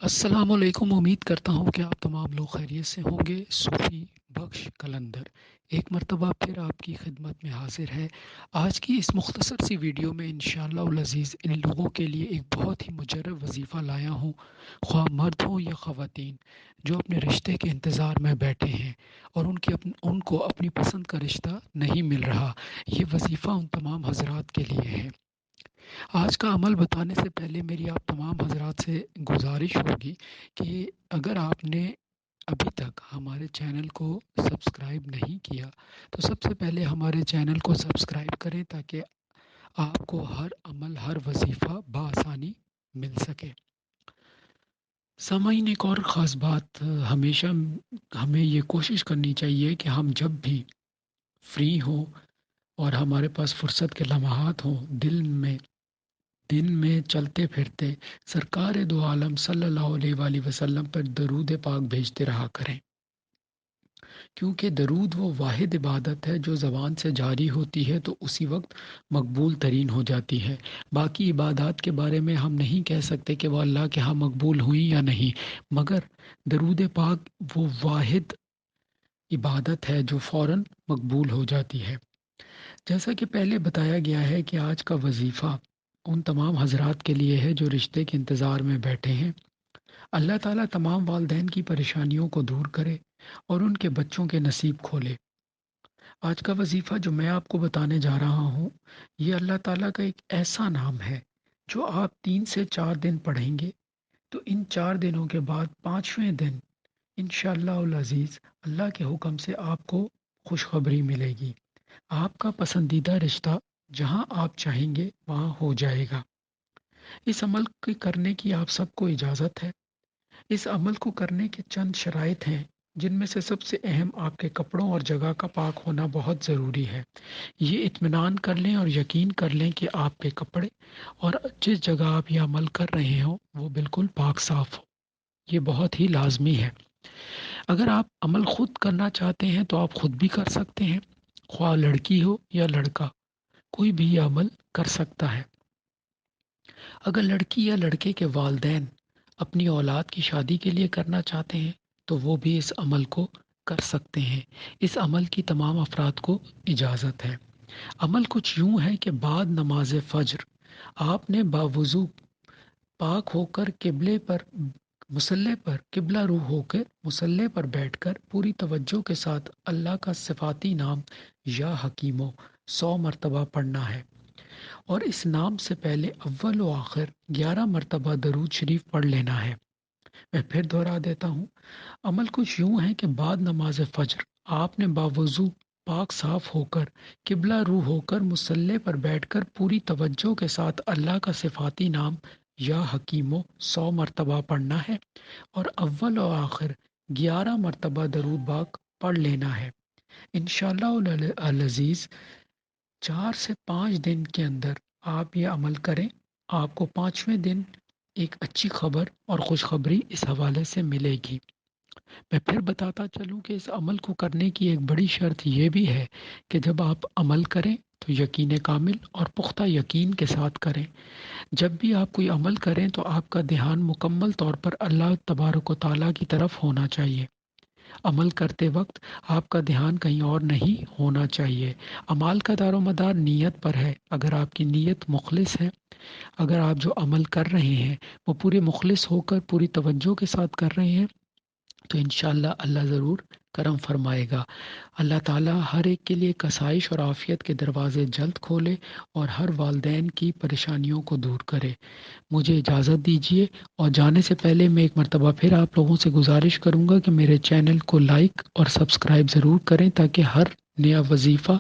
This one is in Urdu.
السلام علیکم، امید کرتا ہوں کہ آپ تمام لوگ خیریت سے ہوں گے۔ صوفی بخش کلندر ایک مرتبہ پھر آپ کی خدمت میں حاضر ہے۔ آج کی اس مختصر سی ویڈیو میں انشاءاللہ العزیز ان لوگوں کے لیے ایک بہت ہی مجرب وظیفہ لایا ہوں، خواہ مرد ہوں یا خواتین، جو اپنے رشتے کے انتظار میں بیٹھے ہیں اور ان کو اپنی پسند کا رشتہ نہیں مل رہا۔ یہ وظیفہ ان تمام حضرات کے لیے ہے۔ آج کا عمل بتانے سے پہلے میری آپ تمام حضرات سے گزارش ہوگی کہ اگر آپ نے ابھی تک ہمارے چینل کو سبسکرائب نہیں کیا تو سب سے پہلے ہمارے چینل کو سبسکرائب کریں تاکہ آپ کو ہر عمل، ہر وظیفہ بآسانی مل سکے۔ سامعین، ایک اور خاص بات، ہمیشہ ہمیں یہ کوشش کرنی چاہیے کہ ہم جب بھی فری ہوں اور ہمارے پاس فرصت کے لمحات ہوں، دن میں چلتے پھرتے سرکار دو عالم صلی اللہ علیہ وآلہ وسلم پر درود پاک بھیجتے رہا کریں، کیونکہ درود وہ واحد عبادت ہے جو زبان سے جاری ہوتی ہے تو اسی وقت مقبول ترین ہو جاتی ہے۔ باقی عبادات کے بارے میں ہم نہیں کہہ سکتے کہ وہ اللہ کے ہاں مقبول ہوئی یا نہیں، مگر درود پاک وہ واحد عبادت ہے جو فوراً مقبول ہو جاتی ہے۔ جیسا کہ پہلے بتایا گیا ہے کہ آج کا وظیفہ ان تمام حضرات کے لیے ہے جو رشتے کے انتظار میں بیٹھے ہیں۔ اللہ تعالیٰ تمام والدین کی پریشانیوں کو دور کرے اور ان کے بچوں کے نصیب کھولے۔ آج کا وظیفہ جو میں آپ کو بتانے جا رہا ہوں، یہ اللہ تعالیٰ کا ایک ایسا نام ہے جو آپ 3 سے 4 دن پڑھیں گے تو ان 4 دنوں کے بعد 5ویں دن انشاءاللہ العزیز اللہ کے حکم سے آپ کو خوشخبری ملے گی۔ آپ کا پسندیدہ رشتہ جہاں آپ چاہیں گے وہاں ہو جائے گا۔ اس عمل کے کرنے کی آپ سب کو اجازت ہے۔ اس عمل کو کرنے کے چند شرائط ہیں، جن میں سے سب سے اہم آپ کے کپڑوں اور جگہ کا پاک ہونا بہت ضروری ہے۔ یہ اطمینان کر لیں اور یقین کر لیں کہ آپ کے کپڑے اور جس جگہ آپ یہ عمل کر رہے ہوں وہ بالکل پاک صاف ہو۔ یہ بہت ہی لازمی ہے۔ اگر آپ عمل خود کرنا چاہتے ہیں تو آپ خود بھی کر سکتے ہیں، خواہ لڑکی ہو یا لڑکا، کوئی بھی یہ عمل کر سکتا ہے۔ اگر لڑکی یا لڑکے کے والدین اپنی اولاد کی شادی کے لیے کرنا چاہتے ہیں تو وہ بھی اس عمل کو کر سکتے ہیں۔ اس عمل کی تمام افراد کو اجازت ہے۔ عمل کچھ یوں ہے کہ بعد نماز فجر آپ نے باوضو پاک ہو کر مصلے پر قبلہ رو ہو کر مصلے پر بیٹھ کر پوری توجہ کے ساتھ اللہ کا صفاتی نام یا حکیمو 100 مرتبہ پڑھنا ہے، اور اس نام سے پہلے اول و آخر 11 مرتبہ درود شریف پڑھ لینا ہے۔ میں پھر دہرا دیتا ہوں، عمل کچھ یوں ہے کہ بعد نماز فجر آپ نے باوضو پاک صاف ہو کر قبلہ رو ہو کر مصلے پر بیٹھ کر پوری توجہ کے ساتھ اللہ کا صفاتی نام یا حکیمو 100 مرتبہ پڑھنا ہے، اور اول و آخر 11 مرتبہ درود پاک پڑھ لینا ہے۔ انشاءاللہ العزیز 4 سے 5 دن کے اندر آپ یہ عمل کریں، آپ کو 5ویں دن ایک اچھی خبر اور خوشخبری اس حوالے سے ملے گی۔ میں پھر بتاتا چلوں کہ اس عمل کو کرنے کی ایک بڑی شرط یہ بھی ہے کہ جب آپ عمل کریں تو یقین کامل اور پختہ یقین کے ساتھ کریں۔ جب بھی آپ کوئی عمل کریں تو آپ کا دھیان مکمل طور پر اللہ تبارک و تعالیٰ کی طرف ہونا چاہیے۔ عمل کرتے وقت آپ کا دھیان کہیں اور نہیں ہونا چاہیے۔ عمل کا دار و مدار نیت پر ہے۔ اگر آپ کی نیت مخلص ہے، اگر آپ جو عمل کر رہے ہیں وہ پورے مخلص ہو کر پوری توجہ کے ساتھ کر رہے ہیں تو انشاءاللہ اللہ ضرور کرم فرمائے گا۔ اللہ تعالیٰ ہر ایک کے لیے کسائش اور عافیت کے دروازے جلد کھولے اور ہر والدین کی پریشانیوں کو دور کرے۔ مجھے اجازت دیجیے، اور جانے سے پہلے میں ایک مرتبہ پھر آپ لوگوں سے گزارش کروں گا کہ میرے چینل کو لائک اور سبسکرائب ضرور کریں تاکہ ہر نیا وظیفہ